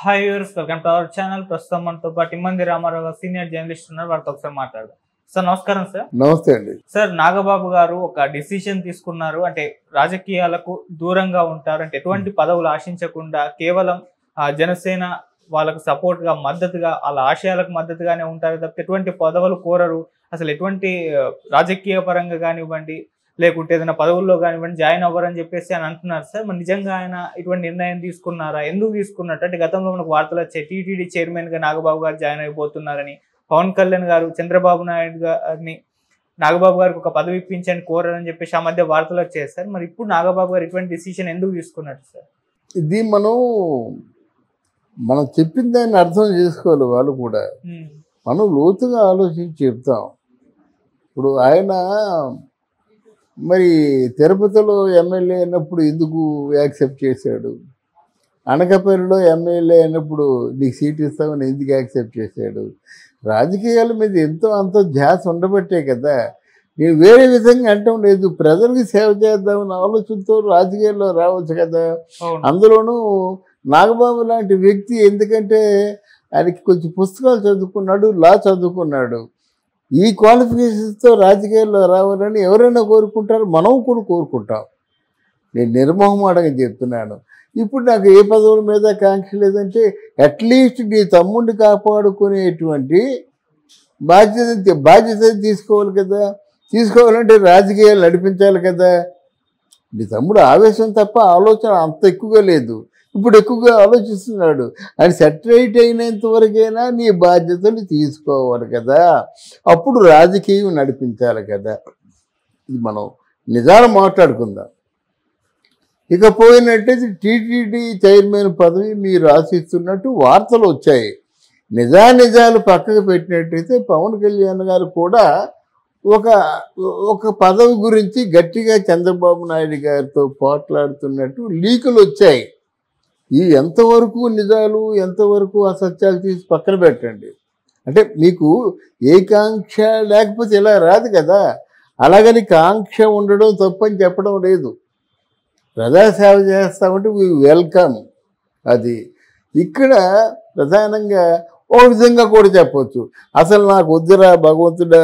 Hi viewers, welcome to our channel. ప్రస్తుతం మనతో పాటు ఇమ్మంది రామారావు గారు సీనియర్ జర్నలిస్ట్ ఉన్నారు. వారితో ఒకసారి మాట్లాడదాం. సార్ నమస్కారం. సార్ నమస్తే అండి. సార్, నాగబాబు గారు ఒక డిసిషన్ తీసుకున్నారు. అంటే రాజకీయాలకు దూరంగా ఉంటారు, అంటే ఎటువంటి పదవులు ఆశించకుండా కేవలం జనసేన వాళ్ళకు సపోర్ట్ గా, మద్దతుగా, వాళ్ళ ఆశయాలకు మద్దతుగానే ఉంటారు తప్ప ఎటువంటి పదవులు కోరరు. అసలు ఎటువంటి రాజకీయ పరంగా కానివ్వండి, లేకుంటే ఏదైనా పదవుల్లో కానివ్వండి జాయిన్ అవ్వరని చెప్పేసి అని అంటున్నారు. సార్, మరి నిజంగా ఆయన ఇటువంటి నిర్ణయం తీసుకున్నారా? ఎందుకు తీసుకున్నట్టు? అంటే గతంలో మనకు వార్తలు వచ్చాయి, టీటీడీ చైర్మన్ గా నాగబాబు గారు జాయిన్ అయిపోతున్నారని, పవన్ కళ్యాణ్ గారు చంద్రబాబు నాయుడు గారిని నాగబాబు గారికి ఒక పదవి ఇప్పించని కోరారని చెప్పేసి ఆ మధ్య వార్తలు వచ్చాయి. సార్, మరి ఇప్పుడు నాగబాబు గారు ఇటువంటి డిసిషన్ ఎందుకు తీసుకున్నట్టు? సార్, ఇది మనం చెప్పిన దాన్ని అర్థం చేసుకోవాలి. వాళ్ళు కూడా మనం లోతుగా ఆలోచించి చెప్తాం. ఇప్పుడు ఆయన మరి తిరుపతిలో ఎమ్మెల్యే అయినప్పుడు ఎందుకు యాక్సెప్ట్ చేశాడు? అనకాపల్లిలో ఎమ్మెల్యే అయినప్పుడు నీకు సీట్ ఇస్తామని ఎందుకు యాక్సెప్ట్ చేశాడు? రాజకీయాల మీద ఎంతో అంత ధ్యాస ఉండబట్టే కదా. నేను వేరే విధంగా అంటాం లేదు, ప్రజలకు సేవ చేద్దామని ఆలోచనతో రాజకీయాల్లో రావచ్చు కదా. అందులోనూ నాగబాబు లాంటి వ్యక్తి, ఎందుకంటే ఆయనకి కొంచెం పుస్తకాలు చదువుకున్నాడు, లా చదువుకున్నాడు. ఈ క్వాలిఫికేషన్స్తో రాజకీయాల్లో రావాలని ఎవరైనా కోరుకుంటారు, మనం కూడా కోరుకుంటాం. నేను నిర్మోహమాటంగా చెప్తున్నాను. ఇప్పుడు నాకు ఏ పదవుల మీద కాంక్ష లేదంటే అట్లీస్ట్ నీ తమ్ముడిని కాపాడుకునేటువంటి బాధ్యత తీసుకోవాలి కదా. తీసుకోవాలంటే రాజకీయాలు నడిపించాలి కదా. నీ తమ్ముడు ఆవేశం తప్ప ఆలోచన అంత ఎక్కువగా లేదు. ఇప్పుడు ఎక్కువగా ఆలోచిస్తున్నాడు. ఆయన సెటరైట్ అయినంత వరకైనా నీ బాధ్యతలు తీసుకోవాలి కదా. అప్పుడు రాజకీయం నడిపించాలి కదా. ఇది మనం నిజాలు మాట్లాడుకుందాం. ఇక పోయినట్టయితే టీటీడీ చైర్మన్ పదవి మీరు ఆశిస్తున్నట్టు వార్తలు వచ్చాయి. నిజాలు పక్కకు పెట్టినట్టయితే పవన్ కళ్యాణ్ గారు కూడా ఒక పదవి గురించి గట్టిగా చంద్రబాబు నాయుడు గారితో పోట్లాడుతున్నట్టు లీకులు వచ్చాయి. ఈ ఎంతవరకు నిజాలు, ఎంతవరకు అసత్యాలు తీసి పక్కన పెట్టండి. అంటే మీకు ఏ కాంక్ష లేకపోతే ఇలా రాదు కదా. అలాగని కాంక్ష ఉండడం తప్పని చెప్పడం లేదు. ప్రజాసేవ చేస్తామంటే వీ వెల్కమ్. అది ఇక్కడ ప్రధానంగా ఓ విధంగా కూడా చెప్పవచ్చు. అసలు నాకు వద్దురా భగవంతుడా,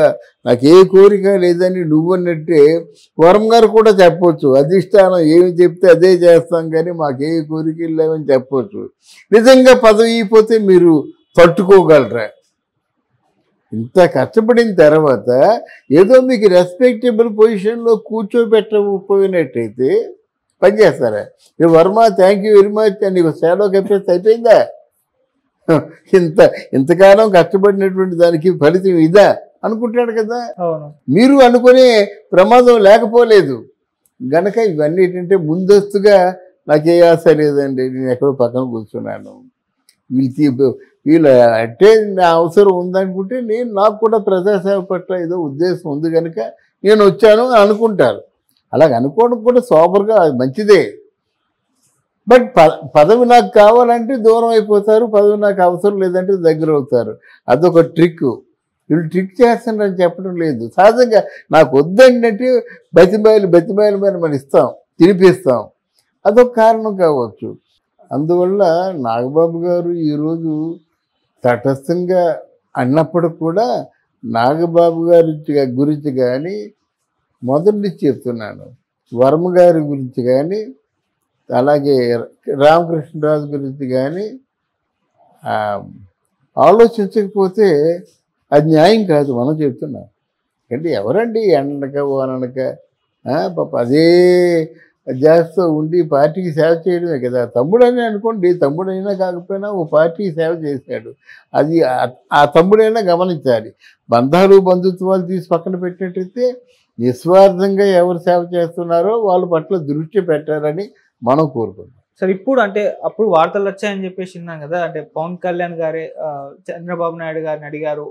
నాకు ఏ కోరిక లేదని నువ్వన్నట్టే వరం గారు కూడా చెప్పవచ్చు. అధిష్టానం ఏమి చెప్తే అదే చేస్తాం, కానీ మాకు ఏ కోరికలు లేవని చెప్పవచ్చు. నిజంగా పదవి అయిపోతే మీరు తట్టుకోగలరా? ఇంత కష్టపడిన తర్వాత ఏదో మీకు రెస్పెక్టబుల్ పొజిషన్లో కూర్చోబెట్టకపోయినట్టయితే పనిచేస్తారా? Varma thank you very much అని సేలో చెప్పేస్తే అయిపోయిందా? ఇంతకాలం కష్టపడినటువంటి దానికి ఫలితం ఇదా అనుకుంటాడు కదా. మీరు అనుకునే ప్రమాదం లేకపోలేదు గనక ఇవన్నీ ఏంటంటే ముందస్తుగా నాకే ఆశ లేదండి, నేను ఎక్కడో పక్కన కూర్చున్నాను, వీళ్ళ అంటే నా అవసరం ఉందనుకుంటే నాకు కూడా ప్రజాసేవ పట్ల ఏదో ఉద్దేశం ఉంది కనుక నేను వచ్చాను అనుకుంటారు. అలాగ అనుకోవడం కూడా సోబర్గా మంచిదే. బట్ పదవి నాకు కావాలంటే దూరం అయిపోతారు, పదవి నాకు అవసరం లేదంటే దగ్గర అవుతారు. అదొక ట్రిక్. వీళ్ళు ట్రిక్ చేస్తున్నారని చెప్పడం లేదు. సహజంగా నాకు వద్దంటే బతిమాయిలు మీద మనం ఇస్తాం, తినిపిస్తాం. అదొక కారణం కావచ్చు. అందువల్ల నాగబాబు గారు ఈరోజు తటస్థంగా అన్నప్పుడు కూడా నాగబాబు గారి గురించి కానీ, మొదటి చెప్తున్నాను వర్మ గారి గురించి కానీ, అలాగే రామకృష్ణరాజు గురించి కానీ ఆలోచించకపోతే అది న్యాయం కాదు. మనం చెప్తున్నాం అంటే ఎవరండి ఎండక ఓనక పాప అదే చేస్తూ ఉండి పార్టీకి సేవ చేయడమే కదా. తమ్ముడని అనుకోండి, తమ్ముడైనా కాకపోయినా ఓ పార్టీకి సేవ చేశాడు. అది ఆ తమ్ముడైనా గమనించాలి. బంధుత్వాలు తీసి పక్కన పెట్టినట్టయితే నిస్వార్థంగా ఎవరు సేవ చేస్తున్నారో వాళ్ళ పట్ల దృష్టి పెట్టారని మనం కోరుకుంటాం. సార్, ఇప్పుడు అంటే అప్పుడు వార్తలు వచ్చాయని చెప్పేసి విన్నాం కదా. అంటే పవన్ కళ్యాణ్ గారే చంద్రబాబు నాయుడు గారిని అడిగారు,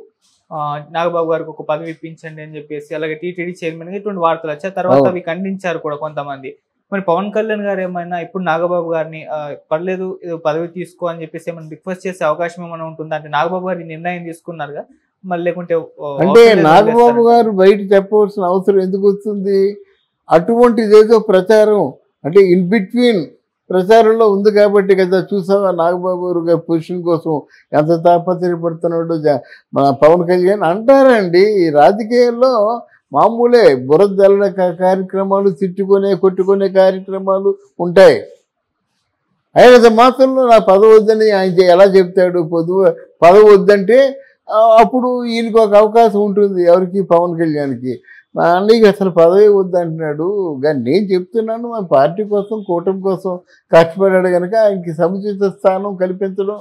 నాగబాబు గారికి ఒక పదవి ఇప్పించండి అని చెప్పేసి. అలాగే టీటీడీ చైర్మన్ గా ఇటువంటి వార్తలు వచ్చాయి. తర్వాత అవి ఖండించారు కూడా కొంతమంది. మరి పవన్ కళ్యాణ్ గారు ఏమైనా ఇప్పుడు నాగబాబు గారిని పర్లేదు పదవి తీసుకో అని చెప్పేసి ఏమైనా రిక్వెస్ట్ చేసే అవకాశం ఏమైనా ఉంటుందా? అంటే నాగబాబు గారి నిర్ణయం తీసుకున్నారుగా, మళ్ళీ లేకుంటే అంటే నాగబాబు గారు బయట చెప్పవలసిన అవసరం ఎందుకు వస్తుంది? అటువంటిది ఏదో ప్రచారం అంటే ఇన్ బిట్వీన్ ప్రచారంలో ఉంది కాబట్టి కదా. చూసావా నాగబాబు గారి పొజిషన్ కోసం ఎంత తాపత్రయపడుతున్నాడు మన పవన్ కళ్యాణ్ అంటారండి. ఈ రాజకీయాల్లో మామూలే బురద జల్లడ కార్యక్రమాలు, కొట్టుకునే కార్యక్రమాలు ఉంటాయి. ఆయన మాత్రంలో నా పదవి వద్దని ఆయన ఎలా చెప్తాడు? పదవి వద్దంటే అప్పుడు ఈయనకి ఒక అవకాశం ఉంటుంది. ఎవరికి? పవన్ కళ్యాణ్కి. మా అన్నయ్యకి అసలు పదవి వద్దంటున్నాడు. కానీ నేను చెప్తున్నాను, మన పార్టీ కోసం, కూటమి కోసం కష్టపడ్డాడు కనుక ఆయనకి సముచిత స్థానం కల్పించడం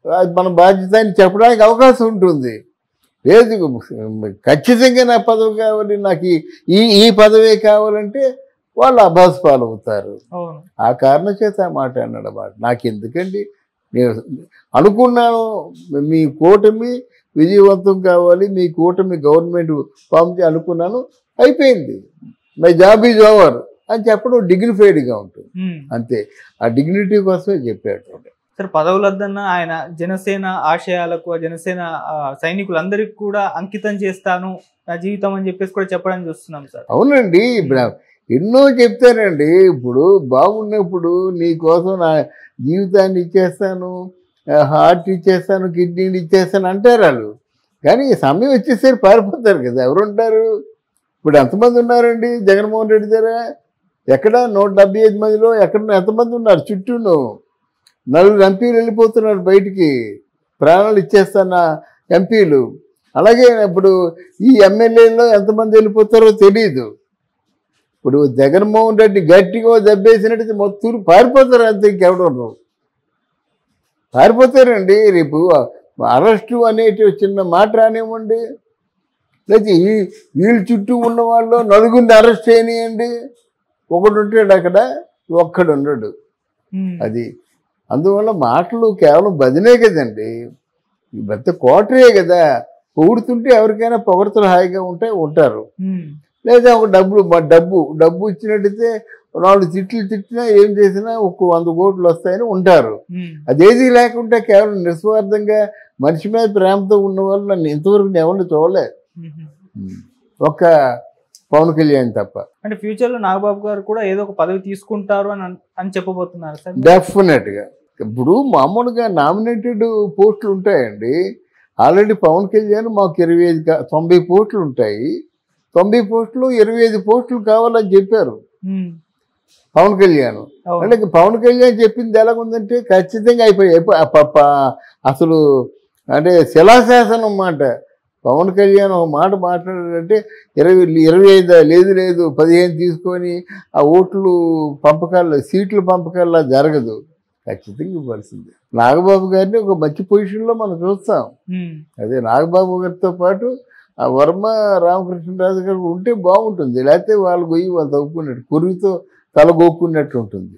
అది మన బాధ్యత అని చెప్పడానికి అవకాశం ఉంటుంది. లేదు ఖచ్చితంగా నా పదవి కావాలి, నాకు ఈ పదవే కావాలంటే వాళ్ళు అభాస్ పాలవుతారు. ఆ కారణం చేత ఆ మాట అన్నాడు అన్నమాట. నాకు ఎందుకండి, నేను అనుకున్నాను మీ కూటమి విజయవంతం కావాలి, మీ కూటమి గవర్నమెంట్ ఫామ్ అనుకున్నాను, అయిపోయింది, మై జాబ్ ఈజ్ ఓవర్ అని చెప్పడం డిగ్నిఫైడ్గా ఉంటుంది. అంతే, ఆ డిగ్నిటీ కోసమే చెప్పాడు. సార్ పదవులు వద్దన్న ఆయన జనసేన ఆశయాలకు, జనసేన సైనికులందరికీ కూడా అంకితం చేస్తాను నా జీవితం అని చెప్పేసి కూడా చెప్పడానికి చూస్తున్నాం సార్. అవునండి, ఇప్పుడు ఎన్నో చెప్తారండి. ఇప్పుడు బాగున్నప్పుడు నీ కోసం నా జీవితాన్ని ఇచ్చేస్తాను, హార్ట్ ఇచ్చేస్తాను, కిడ్నీని ఇచ్చేస్తాను అంటారు వాళ్ళు. కానీ సమయం వచ్చేసరి పారిపోతారు కదా. ఎవరుంటారు? ఇప్పుడు ఎంతమంది ఉన్నారండి జగన్మోహన్ రెడ్డి దగ్గర? ఎక్కడ 175 మందిలో ఎక్కడ ఎంతమంది ఉన్నారు? చుట్టూను 4 ఎంపీలు వెళ్ళిపోతున్నారు బయటికి, ప్రాణాలు ఇచ్చేస్తాన్న ఎంపీలు. అలాగే ఇప్పుడు ఈ ఎమ్మెల్యేలో ఎంతమంది వెళ్ళిపోతారో తెలియదు. ఇప్పుడు జగన్మోహన్ రెడ్డి గట్టిగా దెబ్బేసినట్టు మొత్తం పారిపోతారు, అంతే, ఇంకెవడరు పారిపోతారండి. రేపు అరెస్టు అనేటి చిన్న మాట రానివ్వండి, లేకపోతే వీళ్ళ చుట్టూ ఉన్న వాళ్ళు 4 అరెస్ట్ చేయనియండి, ఒకడు ఉంటాడు అక్కడ, ఒక్కడు ఉండడు. అది అందువల్ల మాటలు కేవలం బదిలే కదండి, పెద్ద కోటరే కదా. పొగుడుతుంటే ఎవరికైనా పొగడతలు హాయిగా ఉంటారు. లేదా ఒక డబ్బు ఇచ్చినట్టయితే 4 తిట్లు తిట్టినా ఏం చేసినా ఒక 100 కోట్లు వస్తాయని ఉంటారు. అదేది లేకుండా కేవలం నిస్వార్థంగా మనిషి మీద ప్రేమతో ఉన్న వాళ్ళు నన్ను ఇంతవరకు ఎవరిని చూడలే, ఒక్క పవన్ కళ్యాణ్ తప్ప. అంటే ఫ్యూచర్లో నాగబాబు గారు కూడా ఏదో ఒక పదవి తీసుకుంటారు అని చెప్పబోతున్నారు సార్? డెఫినెట్గా. ఇప్పుడు మామూలుగా నామినేటెడ్ పోస్టులు ఉంటాయండి. ఆల్రెడీ పవన్ కళ్యాణ్ మాకు 90 పోస్టులు ఉంటాయి, 90 పోస్టులు 25 పోస్టులు కావాలని చెప్పారు పవన్ కళ్యాణ్. అంటే పవన్ కళ్యాణ్ చెప్పింది ఎలాగుందంటే ఖచ్చితంగా అయిపోయాయి. అసలు అంటే శిలాశాసనం మాట. పవన్ కళ్యాణ్ ఒక మాట మాట్లాడాడంటే 25 లేదు 15 తీసుకొని ఆ ఓట్లు పంపకాల్లో, సీట్ల పంపకాల్లో జరగదు, ఖచ్చితంగా ఇవ్వాల్సిందే. నాగబాబు గారిని ఒక మంచి పొజిషన్లో మనం చూస్తాం. అదే నాగబాబు గారితో పాటు ఆ వర్మ రామకృష్ణరాజు గారు ఉంటే బాగుంటుంది. లేకపోతే వాళ్ళు గొయ్యి వాళ్ళు తవ్వుకున్నట్టు, కుర్రితో తల గోక్కున్నట్టు ఉంటుంది.